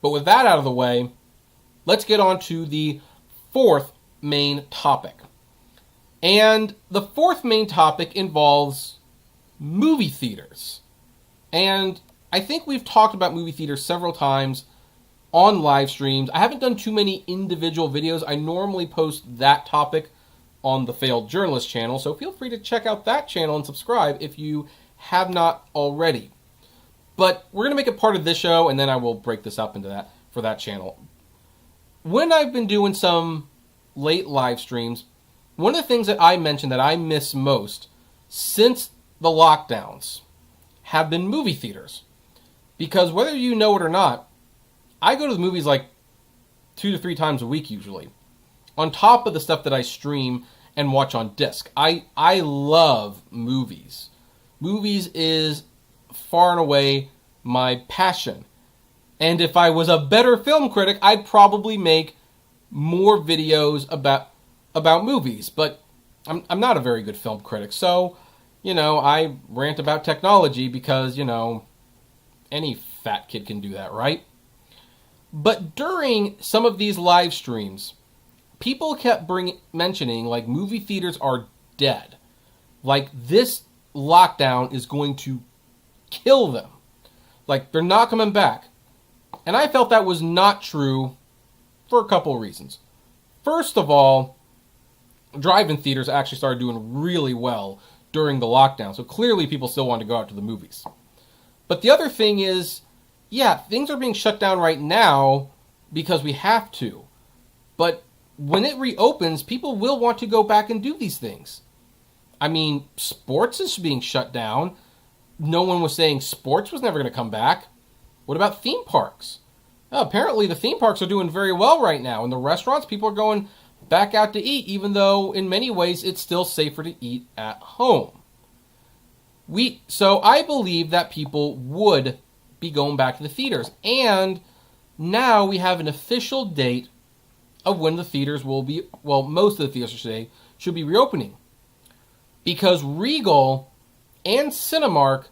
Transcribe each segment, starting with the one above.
But with that out of the way, let's get on to the fourth main topic. And the fourth main topic involves movie theaters. And I think we've talked about movie theaters several times on live streams. I haven't done too many individual videos. I normally post that topic on the Failed Journalist channel, so feel free to check out that channel and subscribe if you have not already. But we're going to make it part of this show, and then I will break this up into that for that channel. When I've been doing some late live streams, one of the things that I mentioned that I miss most since the lockdowns have been movie theaters. Because whether you know it or not, I go to the movies like 2 to 3 times a week usually, on top of the stuff that I stream and watch on disc. I love movies. Movies is far and away my passion. And if I was a better film critic, I'd probably make more videos about movies. But I'm not a very good film critic. So, I rant about technology because, any fat kid can do that, right? But during some of these live streams, people kept mentioning, like, movie theaters are dead. Like, this lockdown is going to kill them. Like, they're not coming back. And I felt that was not true for a couple of reasons. First of all, drive-in theaters actually started doing really well during the lockdown. So clearly people still want to go out to the movies. But the other thing is, yeah, things are being shut down right now because we have to. But when it reopens, people will want to go back and do these things. I mean, sports is being shut down. No one was saying sports was never going to come back. What about theme parks? Well, apparently the theme parks are doing very well right now. And the restaurants, people are going back out to eat, even though in many ways it's still safer to eat at home. So I believe that people would be going back to the theaters. And now we have an official date of when the theaters will be, well, most of the theaters should be reopening. Because Regal and Cinemark,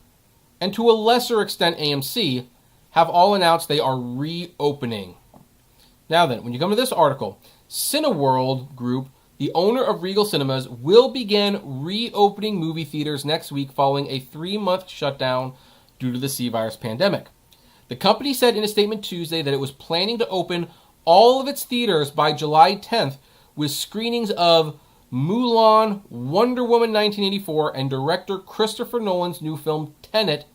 and to a lesser extent AMC, have all announced they are reopening. Now then, when you come to this article, Cineworld Group, the owner of Regal Cinemas, will begin reopening movie theaters next week following a 3-month shutdown due to the C-virus pandemic. The company said in a statement Tuesday that it was planning to open all of its theaters by July 10th with screenings of Mulan, Wonder Woman 1984, and director Christopher Nolan's new film Tenet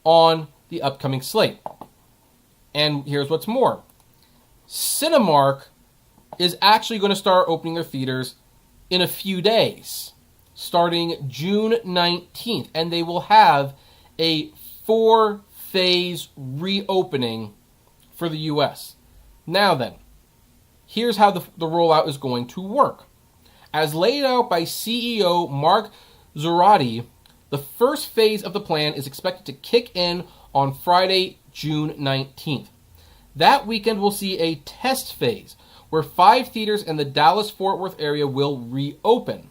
on the upcoming slate. And here's what's more. Cinemark is actually going to start opening their theaters in a few days, starting June 19th. And they will have a 4-phase reopening for the U.S. Now then, here's how the rollout is going to work. As laid out by CEO Mark Zoradi, the first phase of the plan is expected to kick in on Friday, June 19th. That weekend will see a test phase where 5 theaters in the Dallas-Fort Worth area will reopen.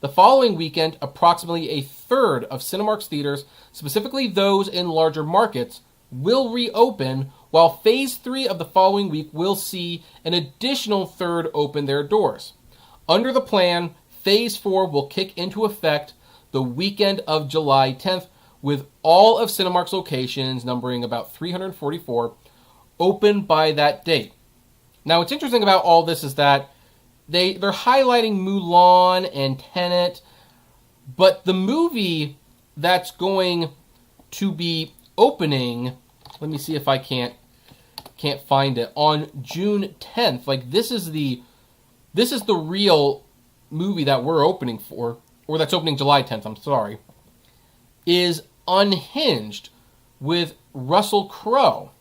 The following weekend, approximately a third of Cinemark's theaters, specifically those in larger markets, will reopen, while Phase 3 of the following week will see an additional third open their doors. Under the plan, Phase 4 will kick into effect the weekend of July 10th, with all of Cinemark's locations, numbering about 344, open by that date. Now, what's interesting about all this is that they're highlighting Mulan and Tenet, but the movie that's going to be opening, let me see if I can't find it, on June 10th. Like, this is the real movie that we're opening for, or that's opening July 10th, I'm sorry, is Unhinged with Russell Crowe.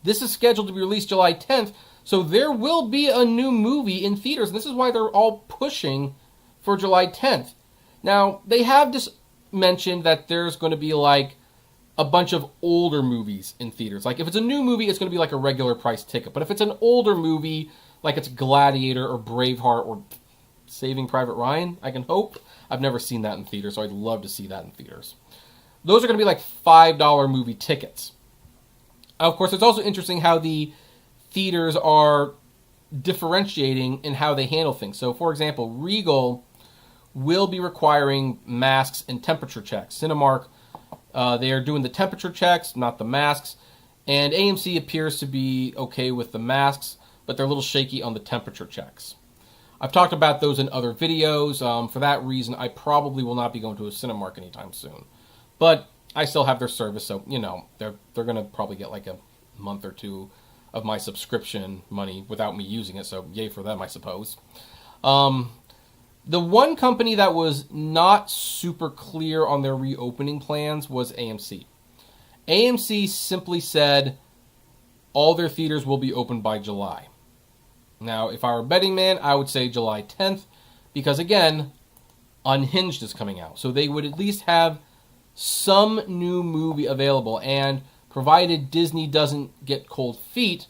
This is scheduled to be released July 10th, so there will be a new movie in theaters, and this is why they're all pushing for July 10th. Now, they have just mentioned that there's going to be like a bunch of older movies in theaters. Like, if it's a new movie, it's going to be like a regular price ticket. But if it's an older movie, like it's Gladiator or Braveheart or Saving Private Ryan, I can hope. I've never seen that in theaters, so I'd love to see that in theaters. Those are going to be like $5 movie tickets. Of course, it's also interesting how the theaters are differentiating in how they handle things. So, for example, Regal will be requiring masks and temperature checks. Cinemark, they are doing the temperature checks, not the masks. And AMC appears to be okay with the masks, but they're a little shaky on the temperature checks. I've talked about those in other videos. For that reason, I probably will not be going to a Cinemark anytime soon. But I still have their service, so, you know, they're going to probably get like a month or two of my subscription money without me using it, so yay for them, I suppose. The one company that was not super clear on their reopening plans was AMC. AMC simply said all their theaters will be open by July. Now, if I were a betting man, I would say July 10th, because again, Unhinged is coming out. So they would at least have some new movie available, and provided Disney doesn't get cold feet,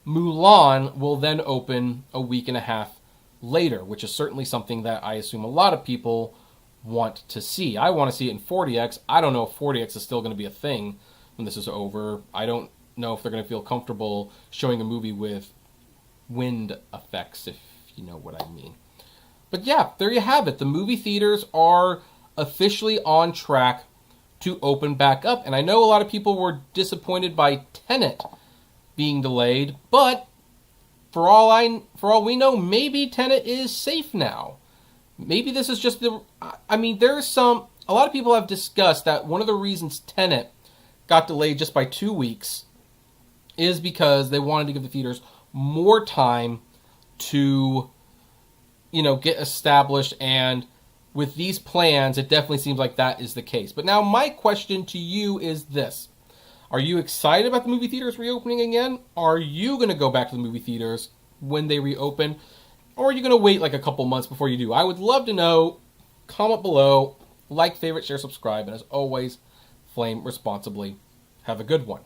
Mulan will then open a week and a half later, which is certainly something that I assume a lot of people want to see. I want to see it in 40X. I don't know if 40X is still going to be a thing when this is over. I don't know if they're going to feel comfortable showing a movie with wind effects, if you know what I mean. But yeah, there you have it. The movie theaters are officially on track to open back up. And I know a lot of people were disappointed by Tenet being delayed, but for all we know, maybe Tenet is safe now. Maybe this is just a lot of people have discussed that one of the reasons Tenet got delayed just by 2 weeks is because they wanted to give the theaters more time to, get established, and with these plans, it definitely seems like that is the case. But now my question to you is this. Are you excited about the movie theaters reopening again? Are you going to go back to the movie theaters when they reopen? Or are you going to wait like a couple months before you do? I would love to know. Comment below. Like, favorite, share, subscribe. And as always, flame responsibly. Have a good one.